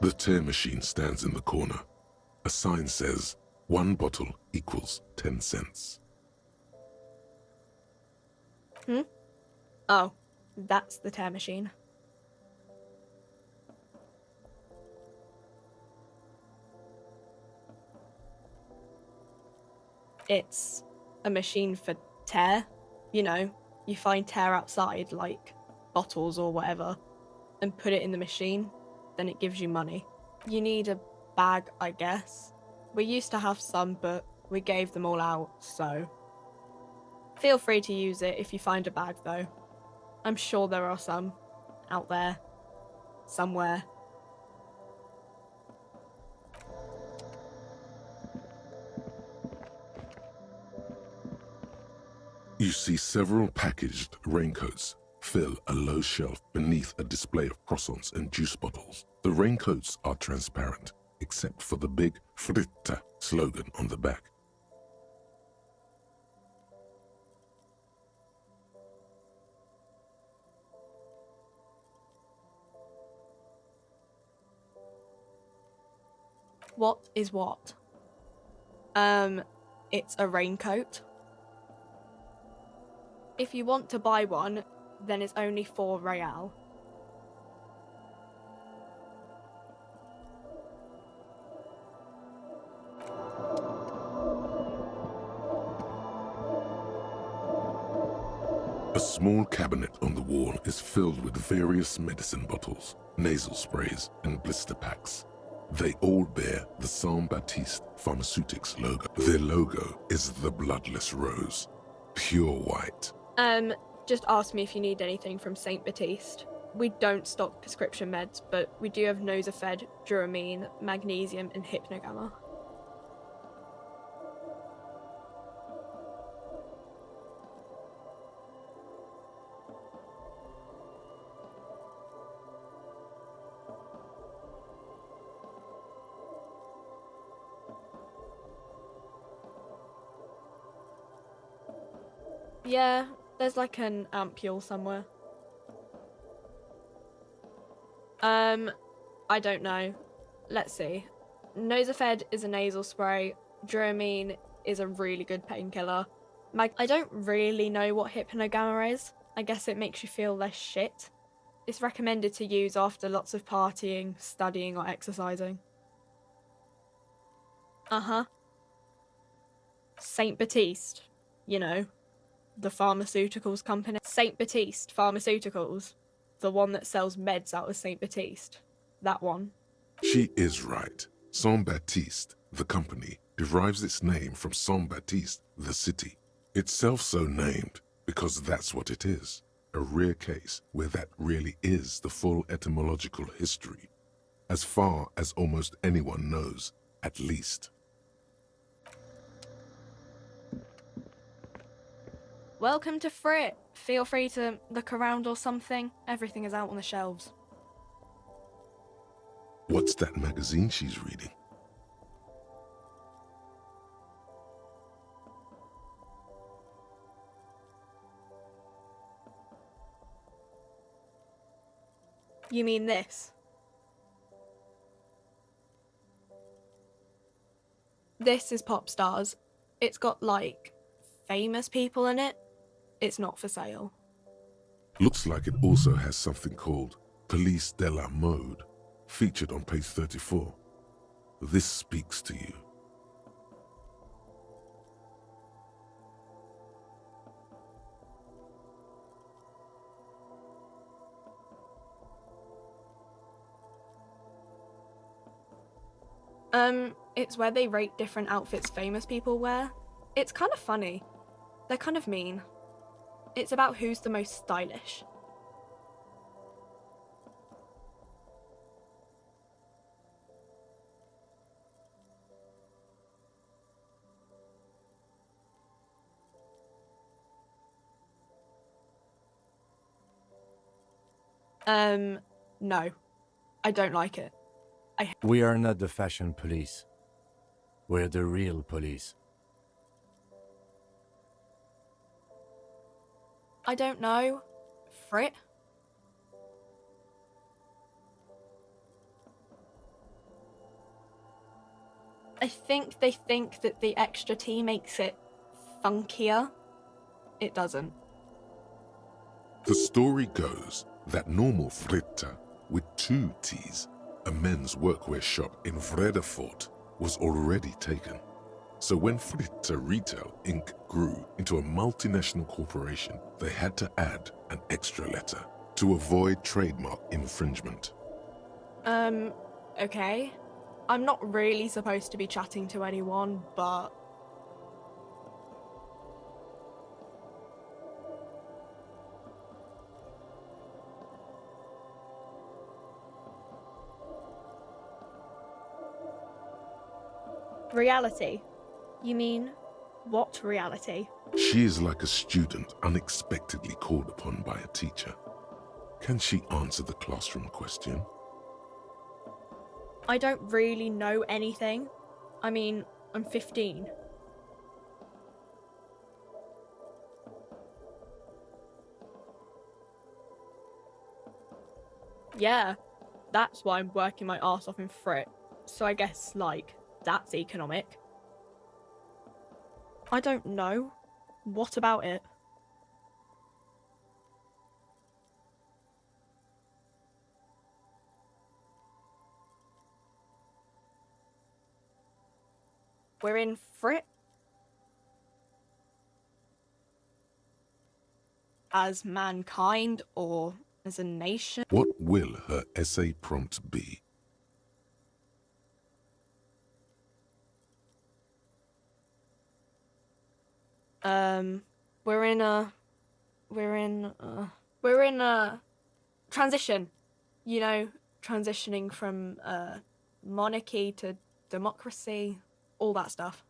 The tear machine stands in the corner. A sign says, 1 bottle equals 10 cents. Oh, that's the tear machine. It's a machine for tear. You know, you find tear outside, like bottles or whatever, and put it in the machine, then it gives you money. You need a bag, I guess. We used to have some, but we gave them all out, so feel free to use it if you find a bag, though. I'm sure there are some out there, somewhere. You see several packaged raincoats fill a low shelf beneath a display of croissants and juice bottles. The raincoats are transparent, except for the big Fritta slogan on the back. What is what? It's a raincoat. If you want to buy one, then it's only 4 real. A small cabinet on the wall is filled with various medicine bottles, nasal sprays, and blister packs. They all bear the Saint Baptiste Pharmaceutics logo. Their logo is the bloodless rose, pure white. Just ask me if you need anything from Saint Baptiste. We don't stock prescription meds, but we do have Nosafed, Duramine, Magnesium, and Hypnogamma. Yeah, there's like an ampule somewhere. I don't know. Let's see. Nosafed is a nasal spray. Duramine is a really good painkiller. I don't really know what Hypnogamma is. I guess it makes you feel less shit. It's recommended to use after lots of partying, studying, or exercising. Uh-huh. Saint Baptiste. You know, the pharmaceuticals company. Saint Baptiste Pharmaceuticals. The one that sells meds out of Saint Baptiste. That one. She is right. Saint Baptiste, the company, derives its name from Saint Baptiste, the city. Itself so named because that's what it is. A rare case where that really is the full etymological history, as far as almost anyone knows, at least. Welcome to Frit. Feel free to look around or something. Everything is out on the shelves. What's that magazine she's reading? You mean this? This is Pop Stars. It's got, like, famous people in it. It's not for sale. Looks like it also has something called Police de la Mode, featured on page 34. This speaks to you. It's where they rate different outfits famous people wear. It's kind of funny. They're kind of mean. It's about who's the most stylish. No. I don't like it. We are not the fashion police. We're the real police. I don't know. Frit? I think they think that the extra T makes it funkier. It doesn't. The story goes that normal Fritta, with 2 T's, a men's workwear shop in Vredefort, was already taken. So when Fritta Retail Inc. grew into a multinational corporation, they had to add an extra letter to avoid trademark infringement. Okay. I'm not really supposed to be chatting to anyone, but... Reality? You mean, what reality? She is like a student unexpectedly called upon by a teacher. Can she answer the classroom question? I don't really know anything. I mean, I'm 15. Yeah, that's why I'm working my arse off in Frit. So I guess, like, that's economic. I don't know. What about it? We're in Frit? As mankind or as a nation? What will her essay prompt be? We're in a transition. You know, transitioning from monarchy to democracy, all that stuff.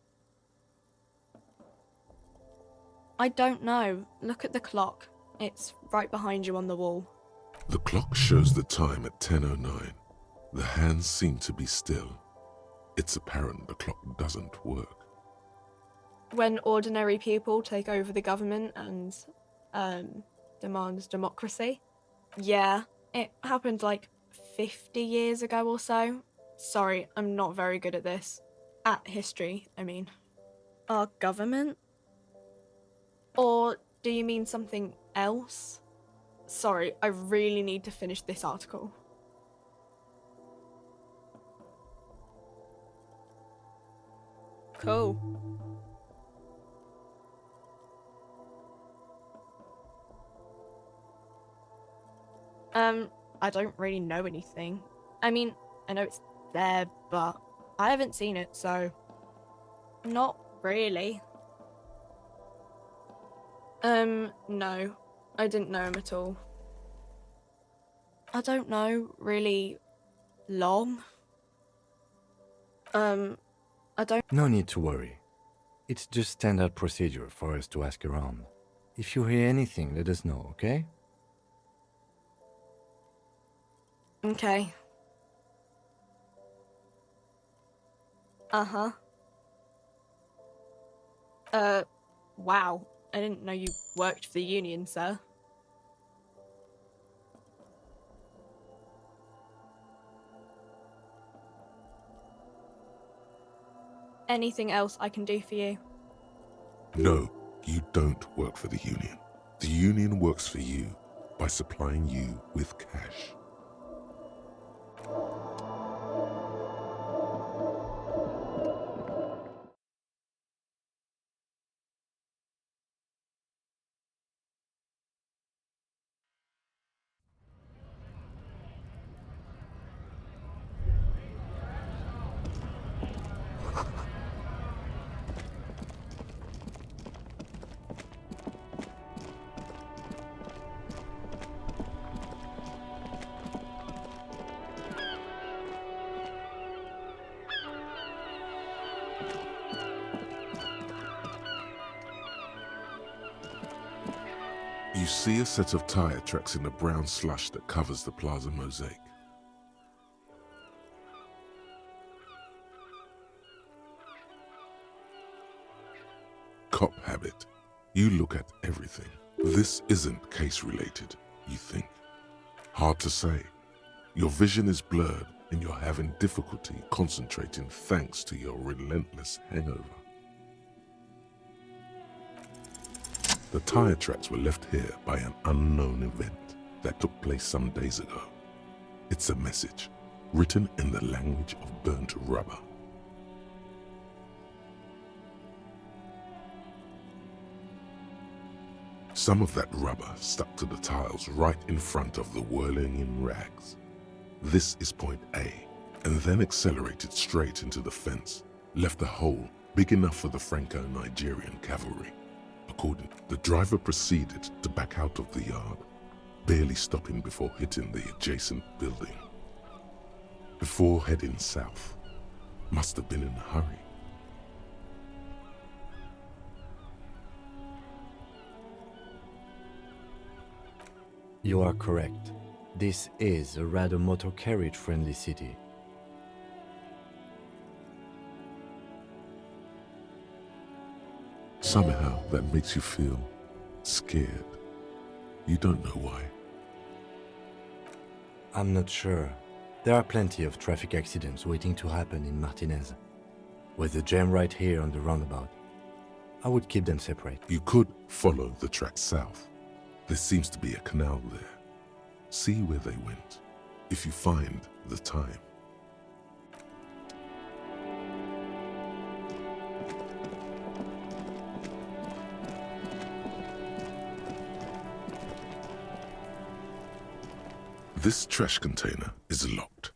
I don't know. Look at the clock. It's right behind you on the wall. The clock shows the time at 10:09. The hands seem to be still. It's apparent the clock doesn't work. When ordinary people take over the government and demand democracy. Yeah, it happened like 50 years ago or so. Sorry, I'm not very good at this. At history, I mean. Our government? Or do you mean something else? Sorry, I really need to finish this article. Cool. I don't really know anything. I mean, I know it's there, but I haven't seen it, so... Not really. No. I didn't know him at all. I don't know, really long. I don't... No need to worry. It's just standard procedure for us to ask around. If you hear anything, let us know, okay? Okay. Uh-huh. Wow. I didn't know you worked for the union, sir. Anything else I can do for you? No, you don't work for the union. The union works for you by supplying you with cash. You see a set of tire tracks in the brown slush that covers the plaza mosaic. Cop habit. You look at everything. This isn't case related, you think. Hard to say. Your vision is blurred and you're having difficulty concentrating thanks to your relentless hangover. The tire tracks were left here by an unknown event that took place some days ago. It's a message, written in the language of burnt rubber. Some of that rubber stuck to the tiles right in front of the whirling-in rags. This is point A, and then accelerated straight into the fence, left a hole big enough for the Franco-Nigerian cavalry. According, the driver proceeded to back out of the yard, barely stopping before hitting the adjacent building. Before heading south, must have been in a hurry. You are correct. This is a rather motor carriage-friendly city. Somehow that makes you feel scared. You don't know why. I'm not sure. There are plenty of traffic accidents waiting to happen in Martinez. With the jam right here on the roundabout, I would keep them separate. You could follow the track south. There seems to be a canal there. See where they went, if you find the time. This trash container is locked.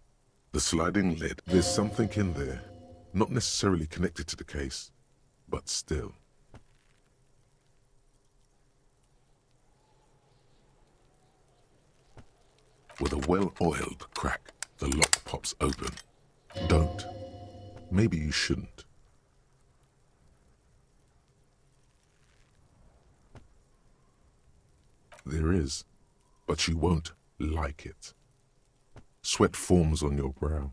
The sliding lid, there's something in there, not necessarily connected to the case, but still. With a well-oiled crack, the lock pops open. Don't. Maybe you shouldn't. There is, but you won't like it. Sweat forms on your brow.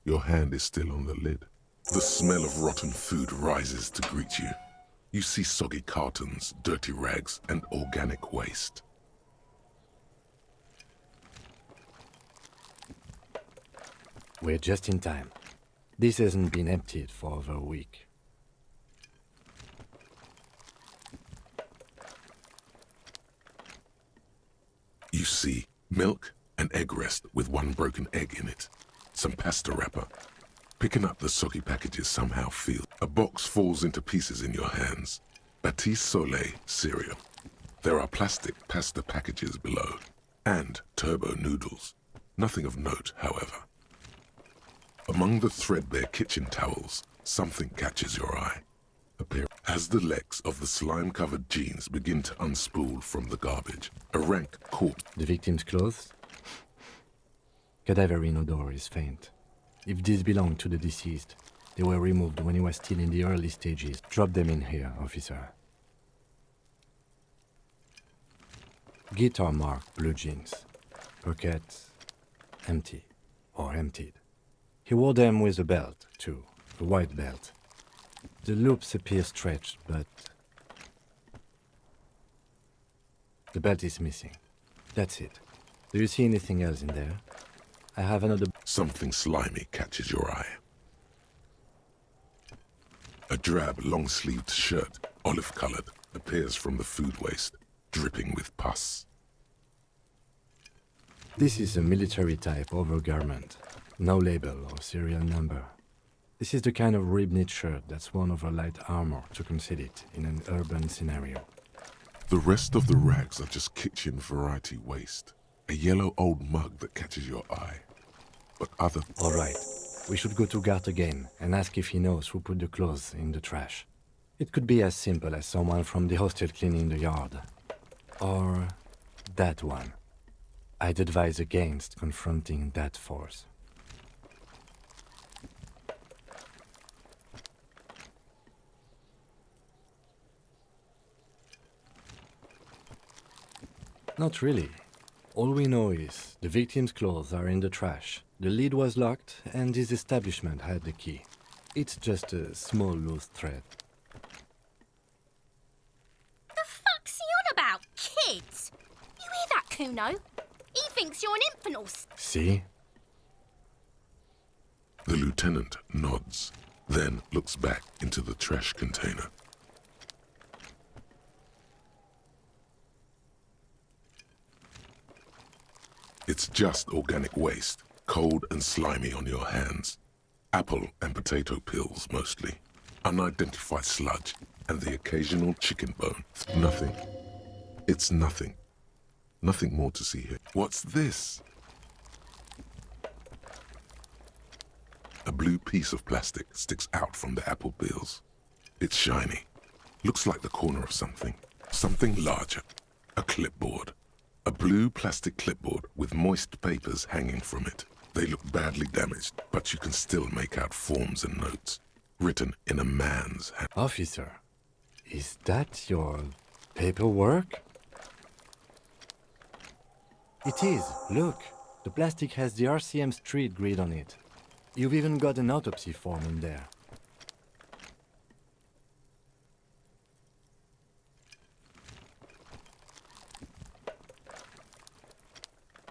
Your hand is still on the lid. The smell of rotten food rises to greet you. You see soggy cartons, dirty rags, and organic waste. We're just in time. This hasn't been emptied for over a week. You see milk and egg rest with one broken egg in it. Some pasta wrapper. Picking up the soggy packages somehow feels. A box falls into pieces in your hands. Batiste Soleil cereal. There are plastic pasta packages below. And turbo noodles. Nothing of note, however. Among the threadbare kitchen towels, something catches your eye. As the legs of the slime-covered jeans begin to unspool from the garbage, a rank corpse. The victim's clothes? Cadaverine odor is faint. If these belong to the deceased, they were removed when he was still in the early stages. Drop them in here, officer. Guitar marked blue jeans. Pockets empty or emptied. He wore them with a belt, too, a white belt. The loops appear stretched, but the belt is missing. That's it. Do you see anything else in there? I have another... Something slimy catches your eye. A drab, long-sleeved shirt, olive-colored, appears from the food waste, dripping with pus. This is a military-type overgarment. No label or serial number. This is the kind of rib-knit shirt that's worn over light armor to conceal it in an urban scenario. The rest of the rags are just kitchen variety waste. A yellow old mug that catches your eye. But other... All right. We should go to Gart again and ask if he knows who put the clothes in the trash. It could be as simple as someone from the hostel cleaning the yard. Or that one. I'd advise against confronting that force. Not really. All we know is the victim's clothes are in the trash. The lid was locked and his establishment had the key. It's just a small loose thread. The fuck's he on about? Kids? You hear that, Kuno? He thinks you're an infant or... See? The lieutenant nods, then looks back into the trash container. It's just organic waste, cold and slimy on your hands. Apple and potato peels, mostly. Unidentified sludge, and the occasional chicken bone. Nothing. It's nothing. Nothing more to see here. What's this? A blue piece of plastic sticks out from the apple peels. It's shiny. Looks like the corner of something. Something larger. A clipboard. A blue plastic clipboard with moist papers hanging from it. They look badly damaged, but you can still make out forms and notes, written in a man's hand. Officer, is that your paperwork? It is. Look, the plastic has the RCM street grid on it. You've even got an autopsy form in there.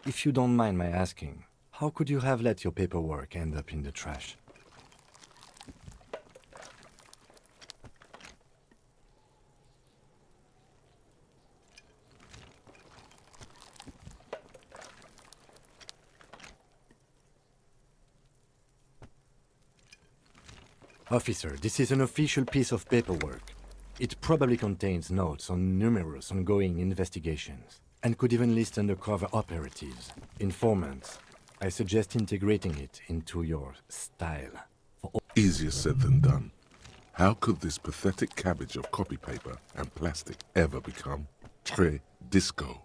If you don't mind my asking, how could you have let your paperwork end up in the trash? Officer, this is an official piece of paperwork. It probably contains notes on numerous ongoing investigations, and could even list undercover operatives, informants. I suggest integrating it into your style. Easier said than done. How could this pathetic cabbage of copy paper and plastic ever become très disco?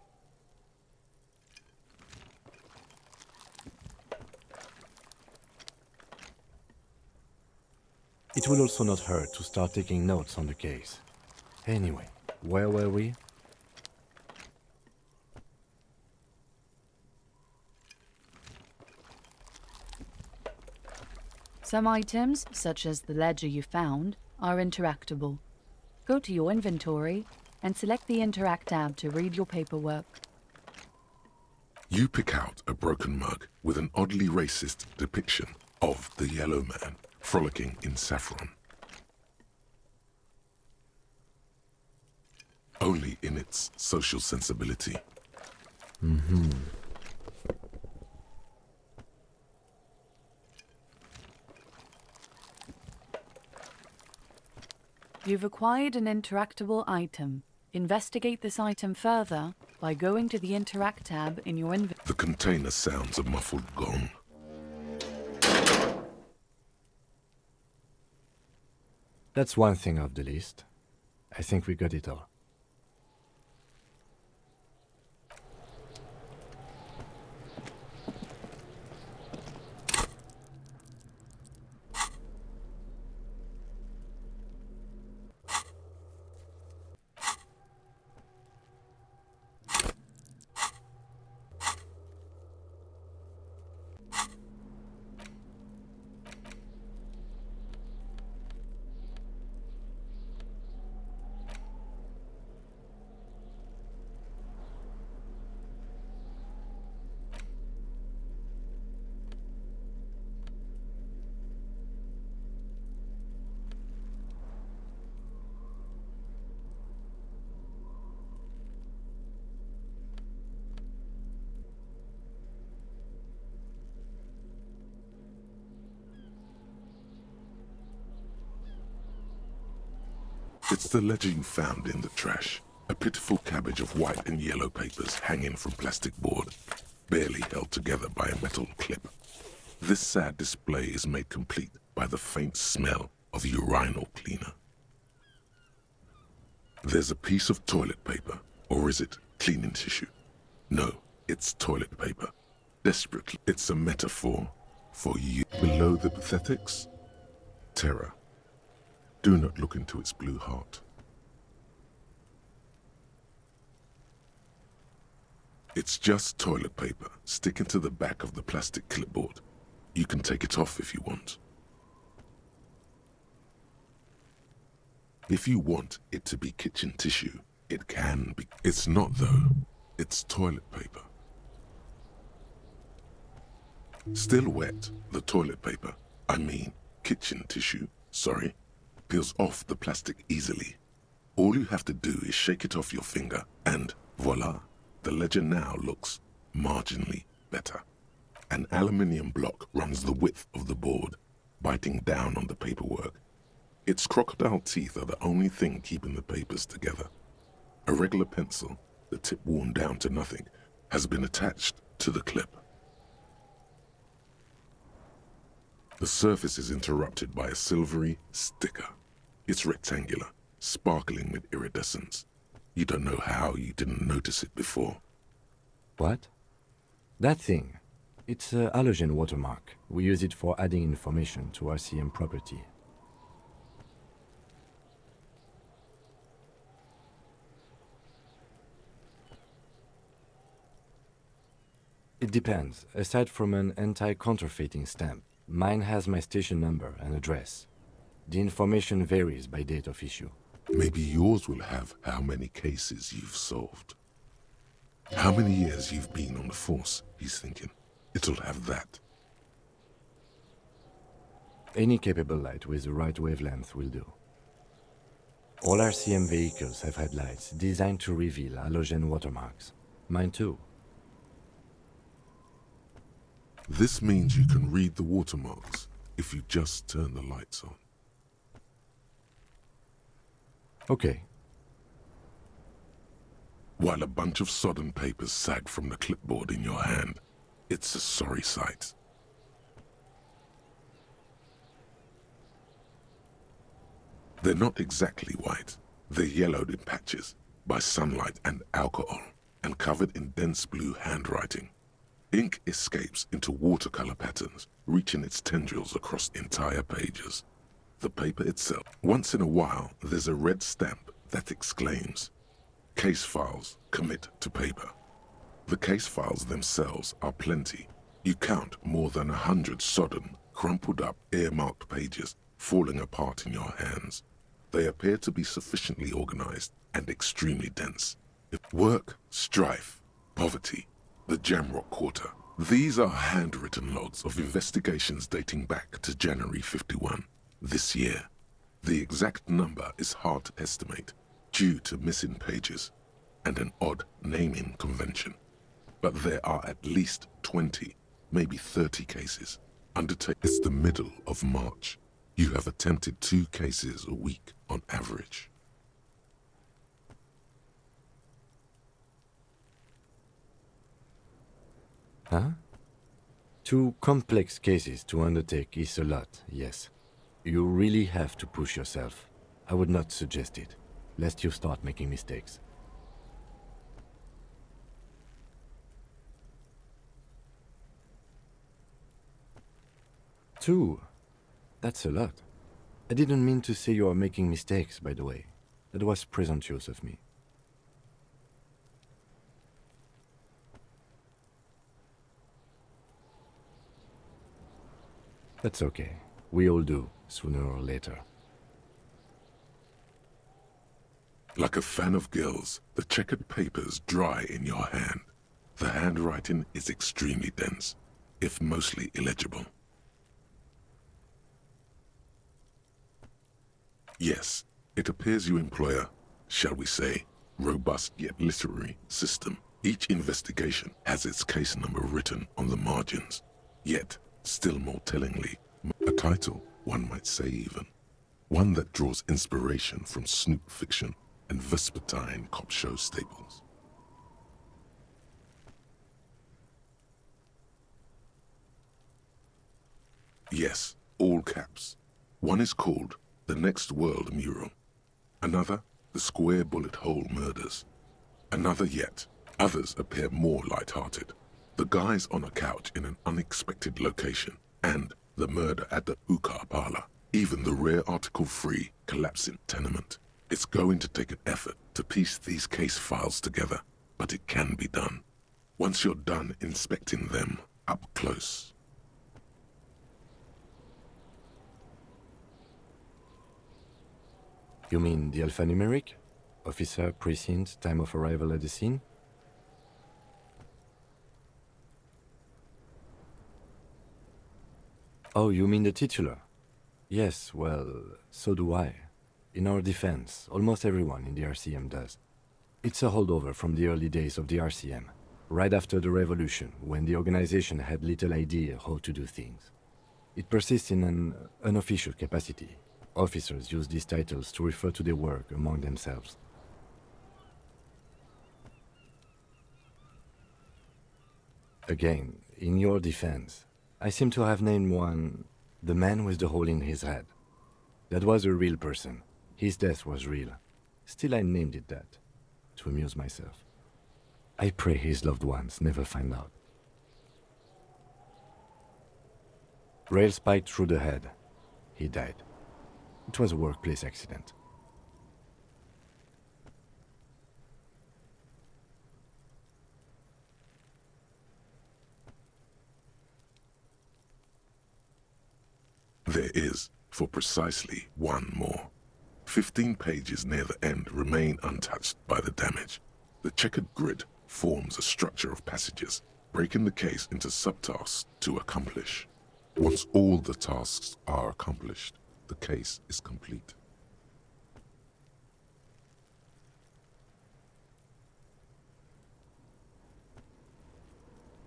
It will also not hurt to start taking notes on the case. Anyway, where were we? Some items, such as the ledger you found, are interactable. Go to your inventory and select the Interact tab to read your paperwork. You pick out a broken mug with an oddly racist depiction of the yellow man frolicking in saffron. Only in its social sensibility. You've acquired an interactable item. Investigate this item further by going to the Interact tab in your inventory. The container sounds a muffled gong. That's one thing off the list. I think we got it all. It's the ledger you found in the trash. A pitiful cabbage of white and yellow papers hanging from plastic board, barely held together by a metal clip. This sad display is made complete by the faint smell of urinal cleaner. There's a piece of toilet paper, or is it cleaning tissue? No, it's toilet paper. Desperately, it's a metaphor for you. Below the pathetics, terror. Do not look into its blue heart. It's just toilet paper sticking to the back of the plastic clipboard. You can take it off if you want. If you want it to be kitchen tissue, it can be. It's not though. It's toilet paper. Still wet, the toilet paper, I mean kitchen tissue, sorry, peels off the plastic easily. All you have to do is shake it off your finger and voila, the ledger now looks marginally better. An aluminium block runs the width of the board, biting down on the paperwork. Its crocodile teeth are the only thing keeping the papers together. A regular pencil, the tip worn down to nothing, has been attached to the clip. The surface is interrupted by a silvery sticker. It's rectangular, sparkling with iridescence. You don't know how you didn't notice it before. What? That thing. It's a halogen watermark. We use it for adding information to RCM property. It depends. Aside from an anti-counterfeiting stamp, mine has my station number and address. The information varies by date of issue. Maybe yours will have how many cases you've solved. How many years you've been on the force, he's thinking. It'll have that. Any capable light with the right wavelength will do. All RCM vehicles have headlights designed to reveal halogen watermarks. Mine too. This means you can read the watermarks if you just turn the lights on. Okay. While a bunch of sodden papers sag from the clipboard in your hand, it's a sorry sight. They're not exactly white. They're yellowed in patches by sunlight and alcohol, and covered in dense blue handwriting. Ink escapes into watercolor patterns, reaching its tendrils across entire pages. The paper itself. Once in a while, there's a red stamp that exclaims, "Case files commit to paper." The case files themselves are plenty. You count more than 100 sodden, crumpled up, earmarked pages falling apart in your hands. They appear to be sufficiently organized and extremely dense. Work, strife, poverty, the Jamrock Quarter. These are handwritten logs of investigations dating back to January 51, this year. The exact number is hard to estimate due to missing pages and an odd naming convention. But there are at least 20, maybe 30 cases undertaken. It's the middle of March. You have attempted 2 cases a week on average. Huh? 2 complex cases to undertake is a lot, yes. You really have to push yourself. I would not suggest it, lest you start making mistakes. Two? That's a lot. I didn't mean to say you are making mistakes, by the way. That was presumptuous of me. That's okay. We all do, sooner or later. Like a fan of gills, the checkered papers dry in your hand. The handwriting is extremely dense, if mostly illegible. Yes, it appears you employ a, shall we say, robust yet literary system. Each investigation has its case number written on the margins. Yet, still more tellingly, a title, one might say even. One that draws inspiration from snoop fiction and vespertine cop show staples. Yes, all caps. One is called The Next World Mural. Another, The Square Bullet Hole Murders. Another yet. Others appear more light-hearted. The guys on a couch in an unexpected location, and the murder at the hookah parlor. Even the rare article-free collapsing tenement. It's going to take an effort to piece these case files together, but it can be done. Once you're done inspecting them up close. You mean the alphanumeric? Officer, precinct, time of arrival at the scene? Oh, you mean the titular? Yes, well, so do I. In our defense, almost everyone in the RCM does. It's a holdover from the early days of the RCM, right after the revolution, when the organization had little idea how to do things. It persists in an unofficial capacity. Officers use these titles to refer to their work among themselves. Again, in your defense, I seem to have named one the man with the hole in his head. That was a real person. His death was real. Still, I named it that, to amuse myself. I pray his loved ones never find out. Rail spiked through the head. He died. It was a workplace accident. There is, for precisely one more. 15 pages near the end remain untouched by the damage. The checkered grid forms a structure of passages, breaking the case into subtasks to accomplish. Once all the tasks are accomplished, the case is complete.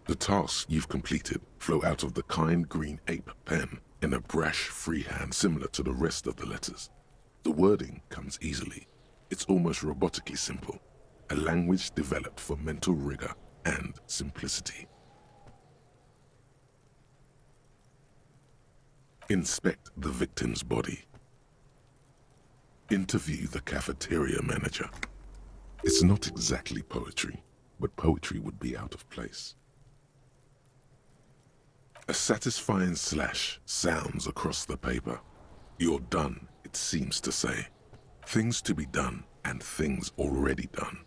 The tasks you've completed flow out of the kind green ape pen in a brash freehand similar to the rest of the letters. The wording comes easily. It's almost robotically simple, a language developed for mental rigor and simplicity. Inspect the victim's body. Interview the cafeteria manager. It's not exactly poetry, but poetry would be out of place. A satisfying slash sounds across the paper. You're done, it seems to say. Things to be done and things already done.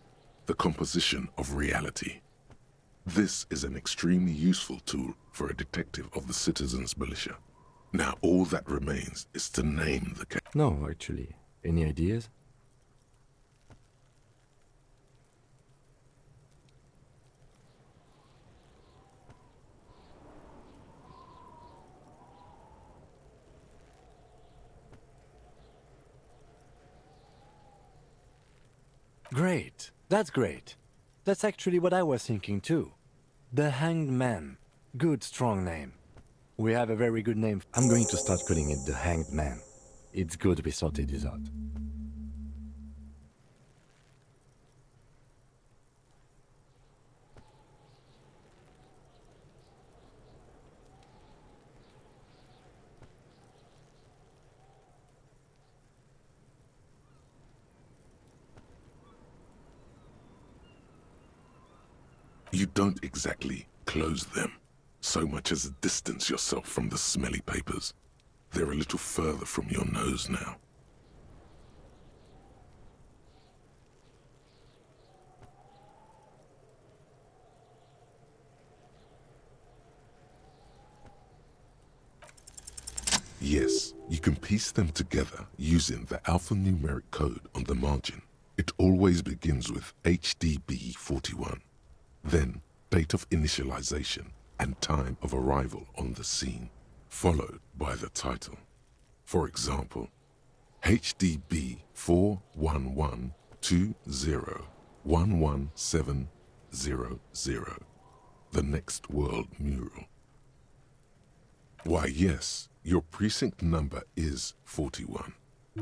The composition of reality. This is an extremely useful tool for a detective of the citizens' militia. Now all that remains is to name the case. No, actually. Any ideas? Great. That's great. That's actually what I was thinking too. The Hanged Man. Good, strong name. We have a very good name. I'm going to start calling it the Hanged Man. It's good we sorted this out. You don't exactly close them, so much as distance yourself from the smelly papers. They're a little further from your nose now. Yes, you can piece them together using the alphanumeric code on the margin. It always begins with HDB41, then date of initialization and time of arrival on the scene, followed by the title. For example, HDB 41120111700, the Next World Mural. Why yes, your precinct number is 41.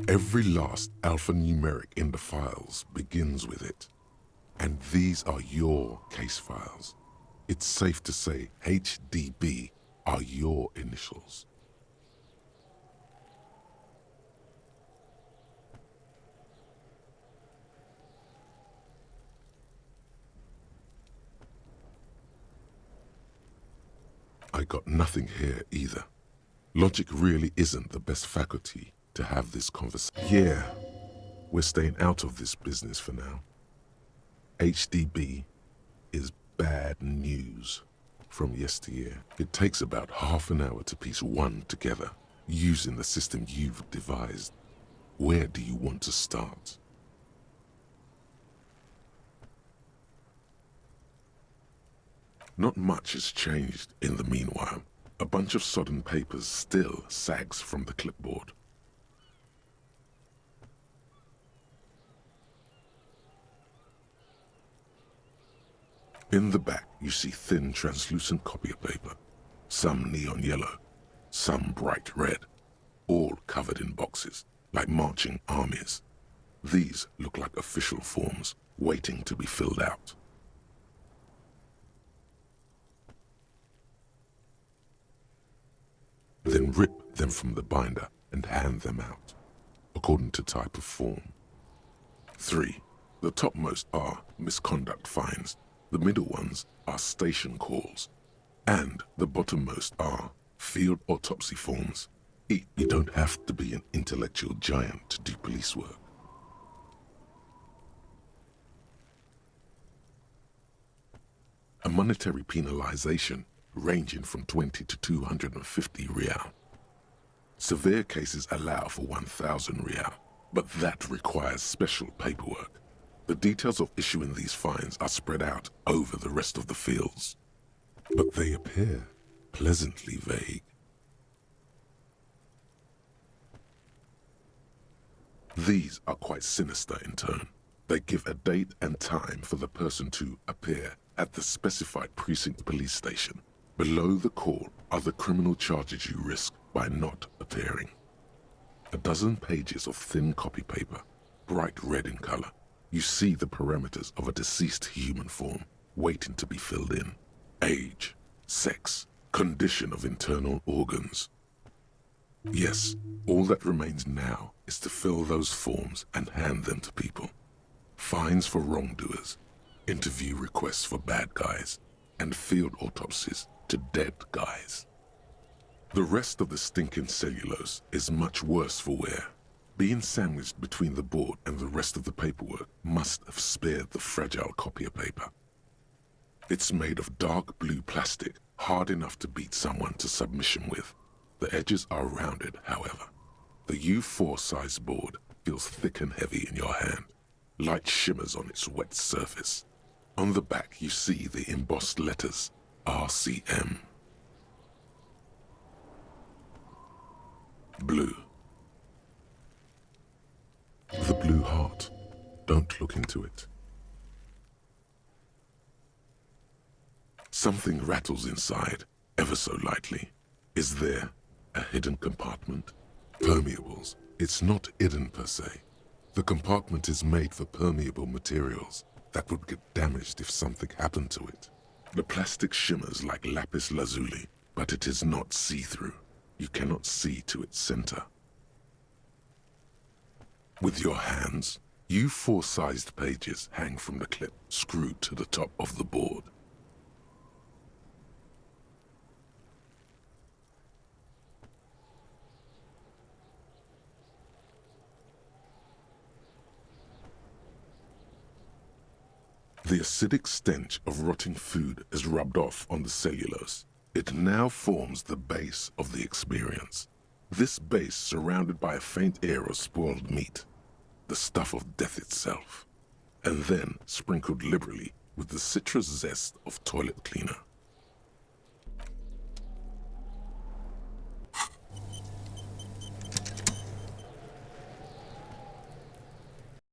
Every last alphanumeric in the files begins with it. And these are your case files. It's safe to say HDB are your initials. I got nothing here either. Logic really isn't the best faculty to have this conversation. Yeah, we're staying out of this business for now. HDB is bad news from yesteryear. It takes about half an hour to piece one together using the system you've devised. Where do you want to start? Not much has changed in the meanwhile. A bunch of sodden papers still sags from the clipboard. In the back, you see thin, translucent copy paper, some neon yellow, some bright red, all covered in boxes, like marching armies. These look like official forms, waiting to be filled out. Then rip them from the binder and hand them out, according to type of form. 3. The topmost are misconduct fines, the middle ones are station calls, and the bottommost are field autopsy forms. You don't have to be an intellectual giant to do police work. A monetary penalization ranging from 20 to 250 real. Severe cases allow for 1,000 real, but that requires special paperwork. The details of issuing these fines are spread out over the rest of the fields, but they appear pleasantly vague. These are quite sinister in tone. They give a date and time for the person to appear at the specified precinct police station. Below the call are the criminal charges you risk by not appearing. A dozen pages of thin copy paper, bright red in color. You see the parameters of a deceased human form waiting to be filled in. Age, sex, condition of internal organs. Yes, all that remains now is to fill those forms and hand them to people. Fines for wrongdoers, interview requests for bad guys, and field autopsies to dead guys. The rest of the stinking cellulose is much worse for wear. Being sandwiched between the board and the rest of the paperwork must have spared the fragile copier paper. It's made of dark blue plastic, hard enough to beat someone to submission with. The edges are rounded, however. The U4 size board feels thick and heavy in your hand. Light shimmers on its wet surface. On the back you see the embossed letters, RCM. Blue. The blue heart. Don't look into it. Something rattles inside, ever so lightly. Is there a hidden compartment? Permeables. It's not hidden per se. The compartment is made for permeable materials that would get damaged if something happened to it. The plastic shimmers like lapis lazuli, but it is not see-through. You cannot see to its center. With your hands, U4-sized pages hang from the clip screwed to the top of the board. The acidic stench of rotting food is rubbed off on the cellulose. It now forms the base of the experience. This base surrounded by a faint air of spoiled meat, the stuff of death itself, and then sprinkled liberally with the citrus zest of toilet cleaner.